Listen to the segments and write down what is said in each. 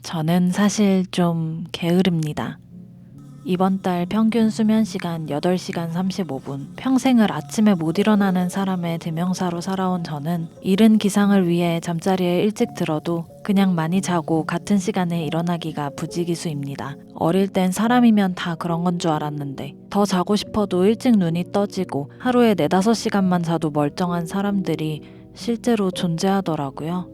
저는 사실 좀 게으릅니다. 이번 달 평균 수면 시간 8시간 35분. 평생을 아침에 못 일어나는 사람의 대명사로 살아온 저는 이른 기상을 위해 잠자리에 일찍 들어도 그냥 많이 자고 같은 시간에 일어나기가 부지기수입니다. 어릴 땐 사람이면 다 그런 건 줄 알았는데 더 자고 싶어도 일찍 눈이 떠지고 하루에 4-5시간만 자도 멀쩡한 사람들이 실제로 존재하더라고요.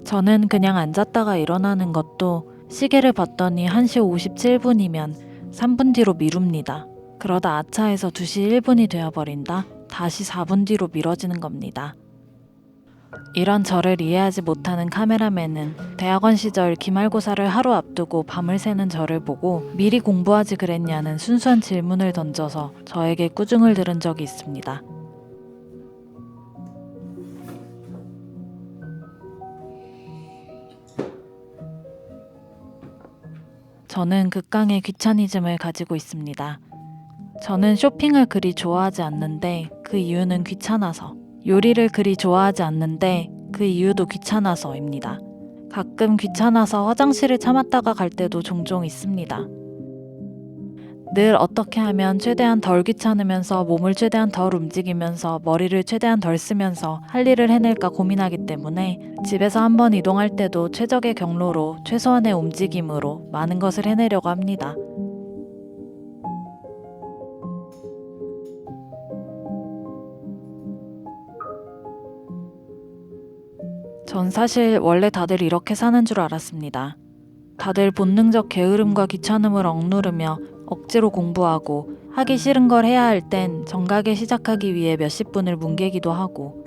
저는 그냥 앉았다가 일어나는 것도 시계를 봤더니 1시 57분이면 3분 뒤로 미룹니다. 그러다 아차해서 2시 1분이 되어버린다. 다시 4분 뒤로 미뤄지는 겁니다. 이런 저를 이해하지 못하는 카메라맨은 대학원 시절 기말고사를 하루 앞두고 밤을 새는 저를 보고 미리 공부하지 그랬냐는 순수한 질문을 던져서 저에게 꾸중을 들은 적이 있습니다. 저는 극강의 귀차니즘을 가지고 있습니다. 저는 쇼핑을 그리 좋아하지 않는데 그 이유는 귀찮아서, 요리를 그리 좋아하지 않는데 그 이유도 귀찮아서입니다. 가끔 귀찮아서 화장실을 참았다가 갈 때도 종종 있습니다. 늘 어떻게 하면 최대한 덜 귀찮으면서 몸을 최대한 덜 움직이면서 머리를 최대한 덜 쓰면서 할 일을 해낼까 고민하기 때문에 집에서 한번 이동할 때도 최적의 경로로 최소한의 움직임으로 많은 것을 해내려고 합니다. 전 사실 원래 다들 이렇게 사는 줄 알았습니다. 다들 본능적 게으름과 귀찮음을 억누르며 억지로 공부하고 하기 싫은 걸 해야 할 땐 정각에 시작하기 위해 몇십 분을 뭉개기도 하고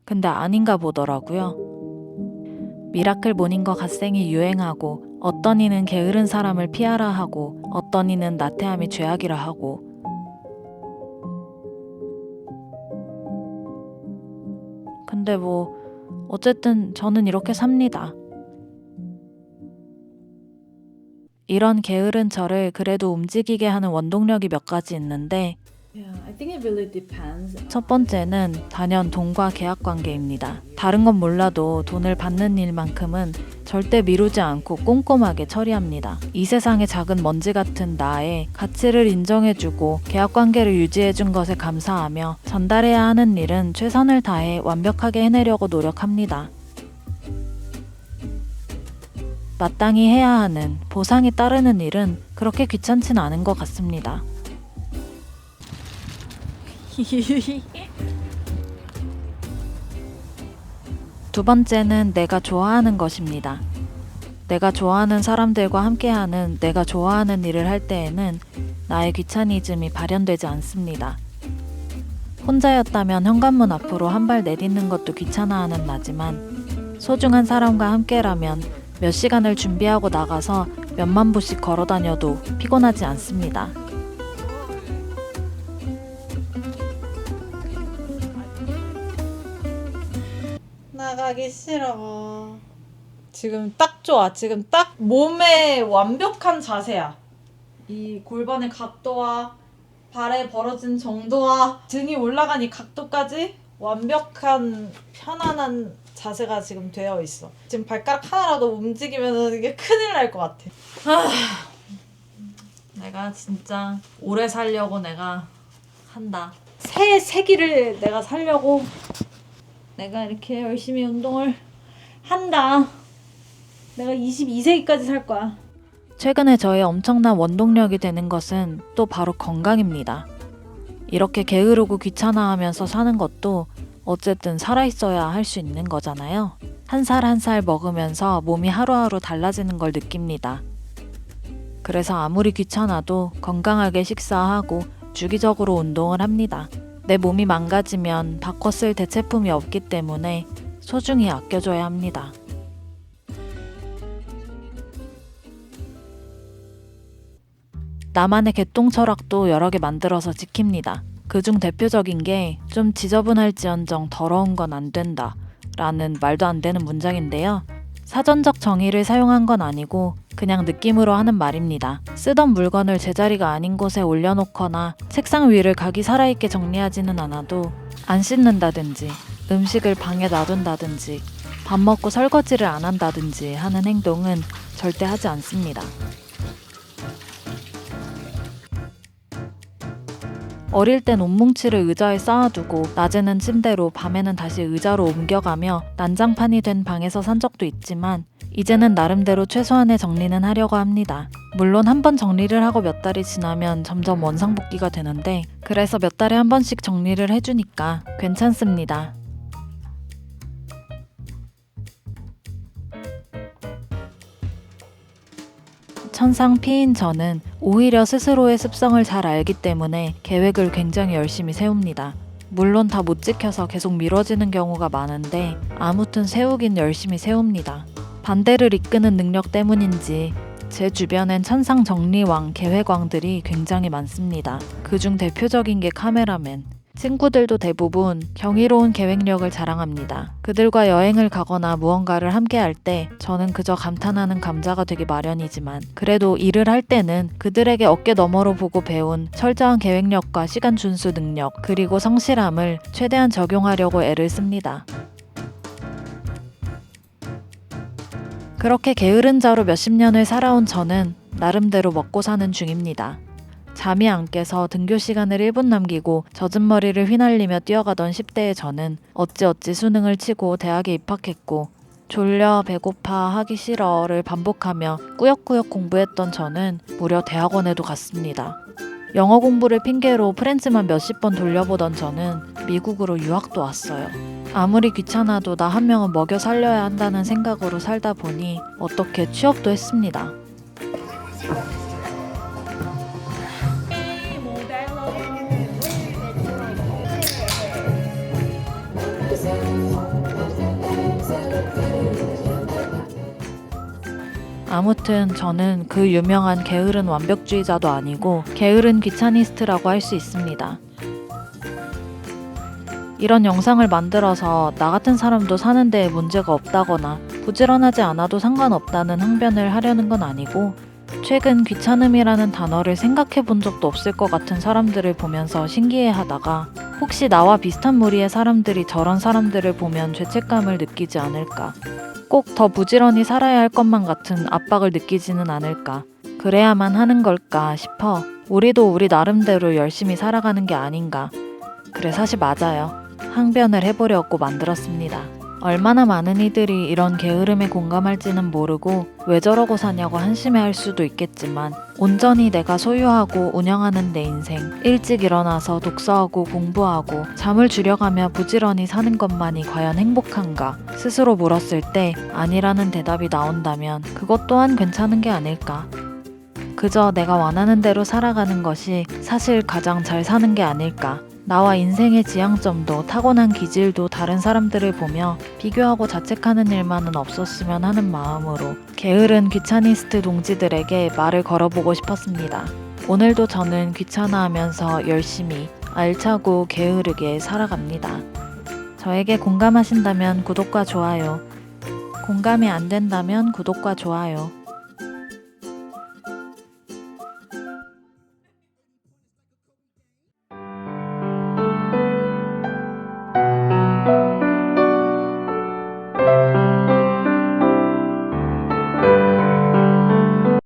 근데 아닌가 보더라고요. 미라클 모닝과 갓생이 유행하고 어떤 이는 게으른 사람을 피하라 하고 어떤 이는 나태함이 죄악이라 하고 근데 뭐 어쨌든 저는 이렇게 삽니다. 이런 게으른 저를 그래도 움직이게 하는 원동력이 몇 가지 있는데 Yeah, I think it really depends. 첫 번째는 단연 돈과 계약 관계입니다. 다른 건 몰라도 돈을 받는 일만큼은 절대 미루지 않고 꼼꼼하게 처리합니다. 이 세상의 작은 먼지 같은 나의 가치를 인정해주고 계약 관계를 유지해준 것에 감사하며 전달해야 하는 일은 최선을 다해 완벽하게 해내려고 노력합니다. 마땅히 해야 하는 보상이 따르는 일은 그렇게 귀찮진 않은 것 같습니다. 두 번째는 내가 좋아하는 것입니다. 내가 좋아하는 사람들과 함께하는 내가 좋아하는 일을 할 때에는 나의 귀차니즘이 발현되지 않습니다. 혼자였다면 현관문 앞으로 한 발 내딛는 것도 귀찮아하는 나지만 소중한 사람과 함께라면 몇 시간을 준비하고 나가서 몇만 보씩 걸어 다녀도 피곤하지 않습니다. 나가기 싫어. 지금 딱 좋아. 지금 딱 몸의 완벽한 자세야. 이 골반의 각도와 발의 벌어진 정도와 등이 올라간 이 각도까지 완벽한 편안한 자세가 지금 되어 있어. 지금 발가락 하나라도 움직이면 이게 큰일 날 것 같아. 내가 진짜 오래 살려고 내가 한다. 새 세기를 내가 살려고 내가 이렇게 열심히 운동을 한다. 내가 22세기까지 살 거야. 최근에 저의 엄청난 원동력이 되는 것은 또 바로 건강입니다. 이렇게 게으르고 귀찮아하면서 사는 것도 어쨌든 살아있어야 할 수 있는 거잖아요. 한 살 한 살 먹으면서 몸이 하루하루 달라지는 걸 느낍니다. 그래서 아무리 귀찮아도 건강하게 식사하고 주기적으로 운동을 합니다. 내 몸이 망가지면 바꿔 쓸 대체품이 없기 때문에 소중히 아껴줘야 합니다. 나만의 개똥 철학도 여러 개 만들어서 지킵니다. 그중 대표적인 게 좀 지저분할지언정 더러운 건 안 된다 라는 말도 안 되는 문장인데요. 사전적 정의를 사용한 건 아니고 그냥 느낌으로 하는 말입니다. 쓰던 물건을 제자리가 아닌 곳에 올려놓거나 책상 위를 각이 살아있게 정리하지는 않아도 안 씻는다든지 음식을 방에 놔둔다든지 밥 먹고 설거지를 안 한다든지 하는 행동은 절대 하지 않습니다. 어릴 땐 옷뭉치를 의자에 쌓아두고 낮에는 침대로 밤에는 다시 의자로 옮겨가며 난장판이 된 방에서 산 적도 있지만 이제는 나름대로 최소한의 정리는 하려고 합니다. 물론 한 번 정리를 하고 몇 달이 지나면 점점 원상복귀가 되는데 그래서 몇 달에 한 번씩 정리를 해주니까 괜찮습니다. 천상 P인 저는 오히려 스스로의 습성을 잘 알기 때문에 계획을 굉장히 열심히 세웁니다. 물론 다 못 지켜서 계속 미뤄지는 경우가 많은데 아무튼 세우긴 열심히 세웁니다. 반대를 이끄는 능력 때문인지 제 주변엔 천상 정리왕, 계획왕들이 굉장히 많습니다. 그중 대표적인 게 카메라맨. 친구들도 대부분 경이로운 계획력을 자랑합니다. 그들과 여행을 가거나 무언가를 함께 할 때 저는 그저 감탄하는 감자가 되기 마련이지만 그래도 일을 할 때는 그들에게 어깨 너머로 보고 배운 철저한 계획력과 시간 준수 능력 그리고 성실함을 최대한 적용하려고 애를 씁니다. 그렇게 게으른 자로 몇십 년을 살아온 저는 나름대로 먹고 사는 중입니다. 잠이 안 깨서 등교 시간을 1분 남기고 젖은 머리를 휘날리며 뛰어가던 10대의 저는 어찌어찌 수능을 치고 대학에 입학했고 졸려, 배고파, 하기 싫어를 반복하며 꾸역꾸역 공부했던 저는 무려 대학원에도 갔습니다. 영어 공부를 핑계로 프렌즈만 몇십 번 돌려보던 저는 미국으로 유학도 왔어요. 아무리 귀찮아도 나 한 명은 먹여 살려야 한다는 생각으로 살다 보니 어떻게 취업도 했습니다. 아무튼 저는 그 유명한 게으른 완벽주의자도 아니고 게으른 귀차니스트라고 할 수 있습니다. 이런 영상을 만들어서 나 같은 사람도 사는 데에 문제가 없다거나 부지런하지 않아도 상관없다는 항변을 하려는 건 아니고 최근 귀찮음이라는 단어를 생각해 본 적도 없을 것 같은 사람들을 보면서 신기해하다가 혹시 나와 비슷한 무리의 사람들이 저런 사람들을 보면 죄책감을 느끼지 않을까? 꼭 더 부지런히 살아야 할 것만 같은 압박을 느끼지는 않을까? 그래야만 하는 걸까 싶어 우리도 우리 나름대로 열심히 살아가는 게 아닌가? 그래 사실 맞아요. 항변을 해보려고 만들었습니다. 얼마나 많은 이들이 이런 게으름에 공감할지는 모르고 왜 저러고 사냐고 한심해할 수도 있겠지만 온전히 내가 소유하고 운영하는 내 인생, 일찍 일어나서 독서하고 공부하고 잠을 줄여가며 부지런히 사는 것만이 과연 행복한가 스스로 물었을 때 아니라는 대답이 나온다면 그것 또한 괜찮은 게 아닐까. 그저 내가 원하는 대로 살아가는 것이 사실 가장 잘 사는 게 아닐까. 나와 인생의 지향점도 타고난 기질도 다른 사람들을 보며 비교하고 자책하는 일만은 없었으면 하는 마음으로 게으른 귀차니스트 동지들에게 말을 걸어보고 싶었습니다. 오늘도 저는 귀찮아하면서 열심히 알차고 게으르게 살아갑니다. 저에게 공감하신다면 구독과 좋아요, 공감이 안 된다면 구독과 좋아요.